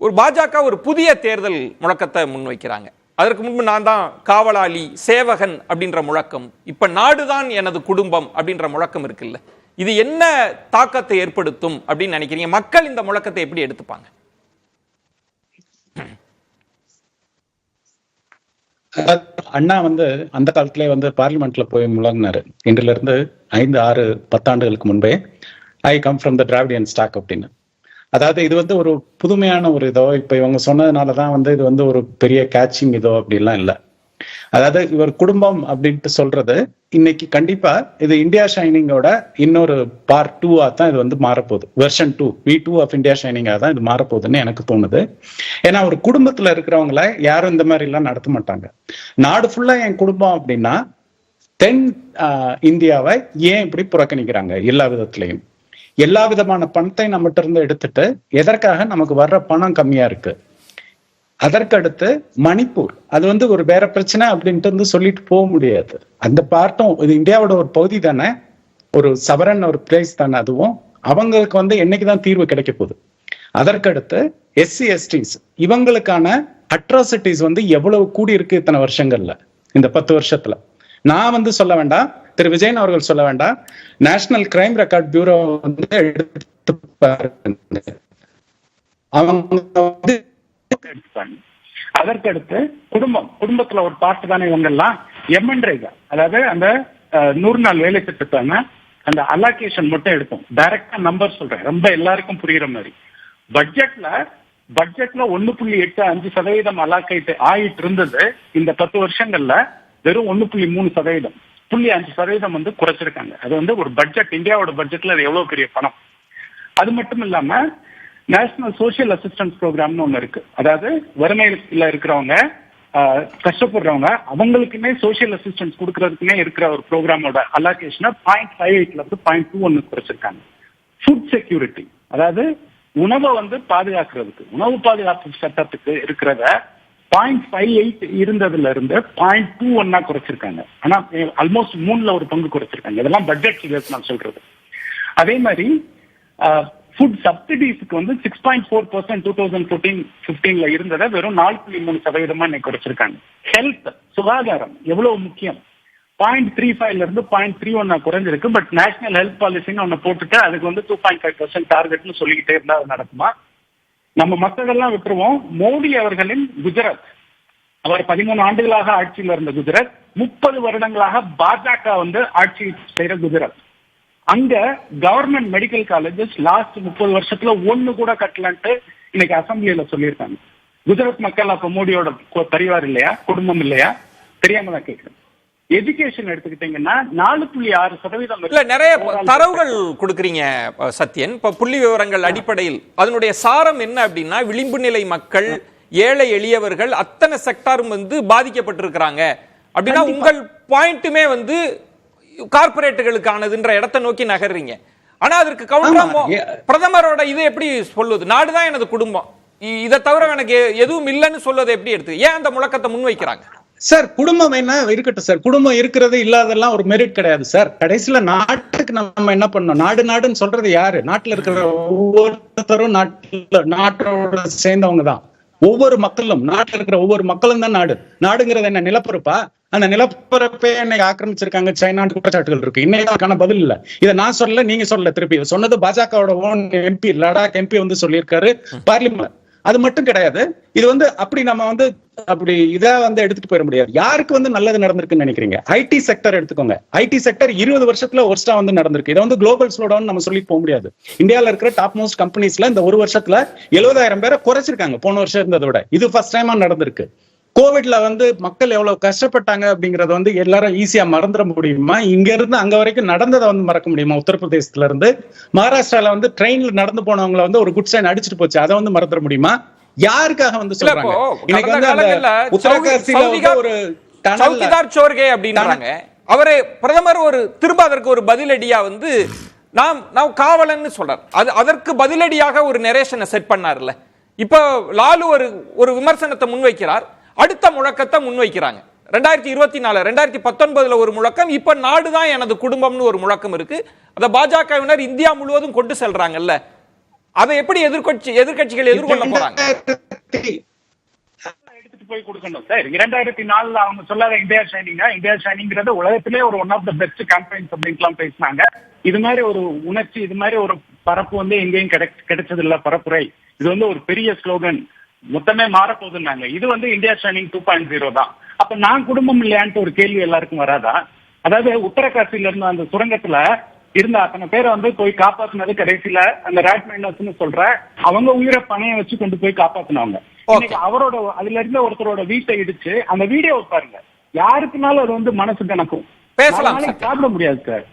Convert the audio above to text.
ஒரு பாஜக ஒரு புதிய தேர்தல் முழக்கத்தை முன்வைக்கிறாங்க. அதற்கு முன்பு நான் தான் காவலாளி, சேவகன் அப்படின்ற முழக்கம், இப்ப நாடுதான் எனது குடும்பம் அப்படின்ற முழக்கம் இருக்குல்ல, இது என்ன தாக்கத்தை ஏற்படுத்தும் அப்படின்னு நினைக்கிறீங்க? மக்கள் இந்த முழக்கத்தை எப்படி எடுத்துப்பாங்க? அண்ணா அந்த காலத்திலே பார்லிமெண்ட்ல போய் முழங்கினாரு. இன்றில இருந்து 5, 6, 10 ஆண்டுகளுக்கு முன்பே I come from the Dravidian stock அப்படின்னு. அதாவது இது ஒரு புதுமையான ஒரு இதோ, இப்ப இவங்க சொன்னதுனாலதான் இது ஒரு பெரிய கேட்சிங் இதோ அப்படிலாம் இல்லை. அதாவது இவர் குடும்பம் அப்படின்ட்டு சொல்றது இன்னைக்கு கண்டிப்பா இது இந்தியா ஷைனிங்கோட இன்னொரு பார்ட் 2 தான் இது மாறப்போகுது. வெர்ஷன் 2 V2 ஆஃப் இந்தியா ஷைனிங்கா தான் இது மாறப்போகுதுன்னு எனக்கு தோணுது. ஏன்னா ஒரு குடும்பத்துல இருக்கிறவங்கள யாரும் இந்த மாதிரி எல்லாம் நடத்த மாட்டாங்க. நாடு ஃபுல்லா என் குடும்பம் அப்படின்னா தென் இந்தியாவை ஏன் இப்படி புறக்கணிக்கிறாங்க? எல்லா விதத்திலையும் எல்லா விதமான பணத்தை நம்மகிட்ட இருந்து எடுத்துட்டு எதற்காக நமக்கு வர்ற பணம் கம்மியா இருக்கு. அதற்கடுத்து மணிப்பூர், அது ஒரு வேற பிரச்சனை அப்படின்ட்டு சொல்லிட்டு போக முடியாது. அந்த பார்ட்டும் இது இந்தியாவோட ஒரு பகுதி தானே, ஒரு சவரன் ஒரு பிளேஸ் தானே. அதுவும் அவங்களுக்கு என்னைக்குதான் தீர்வு கிடைக்க போகுது. அதற்கடுத்து SC STs இவங்களுக்கான அட்ராசிட்டிஸ் எவ்வளவு கூடி இருக்கு இத்தனை வருஷங்கள்ல, இந்த 10 வருஷத்துல. நான் சொல்ல வேண்டாம், திரு விஜயன் அவர்கள் சொல்ல வேண்டாம், நேஷனல் கிரைம் ரெக்கார்ட் பியூரோ எடுத்து பாருங்க. அவங்க அதற்கடுத்து குடும்பத்துல ஒரு பார்ட்டு தானே இவங்க எல்லாம். எம்என்ரேகா, அதாவது அந்த 100 நாள் வேலை திட்டத்தான அந்த அலோகேஷன் மட்டும் எடுத்தோம். டைரக்டா நம்பர் சொல்றேன், ரொம்ப எல்லாருக்கும் புரியுற மாதிரி. பட்ஜெட்ல 1.85% அலோகேட் ஆயிட்டு இருந்தது. இந்த 10 வருஷங்கள்ல வெறும் 1.3%, 0.5% குறைச்சிருக்காங்க. அது ஒரு பட்ஜெட், இந்தியாவோட பட்ஜெட்ல அது எவ்வளவு பெரிய பணம். அது மட்டும் இல்லாம நேஷனல் சோசியல் அசிஸ்டன்ஸ் ப்ரோக்ராம்னு ஒண்ணு இருக்கு. அதாவது வறுமையில இருக்கிறவங்க, கஷ்டப்படுறவங்க, அவங்களுக்குமே சோசியல் அசிஸ்டன்ஸ் கொடுக்கறதுக்குமே இருக்கிற ஒரு ப்ரோக்ராமோட அலோகேஷனை 0.58 0.21 குறைச்சிருக்காங்க. ஃபுட் செக்யூரிட்டி, அதாவது உணவை பாதுகாக்கிறதுக்கு, உணவு பாதுகாப்பு சட்டத்துக்கு இருக்கிறத 0.58 இருந்ததுல இருந்து 0.21 குறைச்சிருக்காங்க. ஆனா ஆல்மோஸ்ட் 3ல ஒரு பங்கு குறைச்சிருக்காங்க. இதெல்லாம் பட்ஜெட் ஃபிகர்ஸ் நான் சொல்றது. அதே மாதிரி ஃபுட் சப்சிடிஸ்க்கு 6.4% 2014-15 இருந்ததை வெறும் 4.3% இன்னைக்கு குறைச்சிருக்காங்க. ஹெல்த், சுகாதாரம் எவ்வளவு முக்கியம், 0.35 இருந்து 0.31 குறைஞ்சிருக்கு. பட் நேஷனல் ஹெல்த் பாலிசின்னு ஒண்ணு போட்டுட்டு அதுக்கு 2.5% டார்கெட்னு சொல்லிக்கிட்டே இருந்தா அது நடக்குமா? நம்ம மக்களெல்லாம் விட்டுருவோம். மோடி அவர்களின் குஜராத், அவர் 13 ஆண்டுகளாக ஆட்சியில் இருந்த குஜராத், 30 வருடங்களாக பாஜக ஆட்சி செய்யற குஜராத். அங்க கவர்மெண்ட் மெடிக்கல் காலேஜஸ் லாஸ்ட் 30 வருஷத்துல ஒண்ணு கூட கட்டலன்ட்டு இன்னைக்கு அசம்பிளியில சொல்லியிருக்காங்க. குஜராத் மக்கள் அப்ப மோடியோட பரிவார் இல்லையா, குடும்பம் இல்லையா? தெரியாம தான் கேட்கிறேன். எஜுகேஷன் எடுத்துக்கிட்டீங்கன்னா 4.6% நிறைய தரவுகள் கொடுக்குறீங்க சத்யன். இப்ப புள்ளி விவரங்கள் அடிப்படையில் அதனுடைய சாரம் என்ன அப்படின்னா, விளிம்பு நிலை மக்கள், ஏழை எளியவர்கள் அத்தனை செக்டாரும் பாதிக்கப்பட்டிருக்கிறாங்க அப்படின்னா உங்கள் பாயிண்ட்டுமே கார்பரேட்டுகளுக்கானதுன்ற இடத்தை நோக்கி நகர்றீங்க. ஆனா அதற்கு கவுண்டரா பிரதமரோட இது எப்படி சொல்லுது? நாடுதான் எனது குடும்பம், இதை தவிர எனக்கு எதுவும் இல்லைன்னு சொல்லுவது எப்படி எடுத்து ஏன் அந்த முழக்கத்தை முன்வைக்கிறாங்க? சார் குடும்பம் என்ன இருக்கட்டும் சார், குடும்பம் இருக்கிறது இல்லாதெல்லாம் ஒரு மெரிட் கிடையாது சார். கடைசியில நாட்டுக்கு நம்ம என்ன பண்ணோம், நாடுன்னு சொல்றது யாரு? நாட்டுல இருக்கிற ஒவ்வொருத்தரும் நாட்டோட சேர்ந்தவங்க தான். ஒவ்வொரு மக்களும், நாட்டில் இருக்கிற ஒவ்வொரு மக்களும் தான் நாடு. நாடுங்கிறது என்ன, நிலப்பரப்பா? அந்த நிலப்பரப்பே என்னை ஆக்கிரமிச்சிருக்காங்க சைனா குற்றச்சாட்டுகள் இருக்கு. இன்னைக்கான பதில் இல்ல. இதை நான் சொல்லல, நீங்க சொல்லல. திருப்பி சொன்னது பாஜகவோட ஓன் MP, லடாக் MP சொல்லியிருக்காரு பார்லிமெண்ட். அது மட்டும் கிடையாது. இது அப்படி நம்ம அப்படி இதை எடுத்துட்டு போயிட முடியாது. யாருக்கு நல்லது நடந்திருக்குன்னு நினைக்கிறீங்க? ஐடி செக்டர் எடுத்துக்கோங்க. ஐடி செக்டர் 20 வருஷத்துல ஒர்ஸ்டா நடந்திருக்கு. இதை குளோபல் ஸ்லோடவுன் நம்ம சொல்லி போக முடியாது. இந்தியாவில இருக்கிற டாப் மோஸ்ட் கம்பெனிஸ்ல இந்த ஒரு வருஷத்துல 70,000 பேரை குறைச்சிருக்காங்க போன வருஷம் இருந்ததை விட. இது ஃபர்ஸ்ட் டைமா நடந்திருக்கு. கோவிட்ல மக்கள் எவ்வளவு கஷ்டப்பட்டாங்க அப்படிங்கறத எல்லாரும் ஈஸியா மறந்துட முடியுமா? இங்க இருந்து அங்க வரைக்கும் நடந்ததை மறக்க முடியுமா? உத்தரப்பிரதேசத்துல இருந்து மகாராஷ்டிரால ட்ரெயின்ல நடந்து போனவங்களை ஒரு குட் சைன் அடிச்சுட்டு போச்சு, அதை மறந்துட முடியுமா? யாருக்காக சொல்றாங்க? இன்னைக்கு சௌகிதார் சோர்கே அப்படின்றாங்க. அவரே பிரதமர் திரும்ப அதற்கு ஒரு பதிலடியா நாம் காவலன்னு சொல்றார். அதற்கு பதிலடியாக ஒரு நரேஷனை செட் பண்ணார்ல. இப்ப லாலு ஒரு விமர்சனத்தை முன்வைக்கிறார், அடுத்த முழக்கத்தை முன்வைக்கிறாங்க. 2024 2019 ஒரு முழக்கம், இப்ப நாடுதான் எனது குடும்பம்னு ஒரு முழக்கம் இருக்கு. அத பாஜகவினர் இந்தியா முழுவதும் கொண்டு செல்றாங்கல்ல. அதை எப்படி எதிர்க்கட்சிகள் எதிர்கொள்ள போறாங்க? எடுத்துட்டு போய் கொடுக்கணும் சார். 2004 அவங்க சொல்லாத இந்தியா ஷைனிங்கிறது உலகத்திலே ஒரு one of the best campaigns அப்படின்லாம் பேசினாங்க. இது மாதிரி ஒரு உணர்ச்சி, இது மாதிரி ஒரு பரப்பு வந்து எங்கேயும் கிடைச்சது இல்ல. பரப்புரை இது வந்து ஒரு பெரிய ஸ்லோகன், மொத்தமே மாறப்போகுதுன்னாங்க. இது வந்து இந்தியா ஷைனிங் 2.0 தான். அப்ப நான் குடும்பம் இல்லையான்ட்டு ஒரு கேள்வி எல்லாருக்கும் வராதா? அதாவது உத்தரகாசியில இருந்த அந்த சுரங்கத்துல இருந்த அத்தனை பேரை வந்து போய் காப்பாத்தினது கடைசியில அந்த ராட் மைனர்ஸ் சொல்ற அவங்க உயிரை பணைய வச்சு கொண்டு போய் காப்பாத்தினவங்க. இன்னைக்கு அவரோட அதுல இருந்த ஒருத்தரோட வீட்டை இடிச்சு அந்த வீடியோ பாருங்க, யாருக்குனாலும் அது வந்து மனசு கணக்கும். பேசலாம், சாப்பிட முடியாது சார்.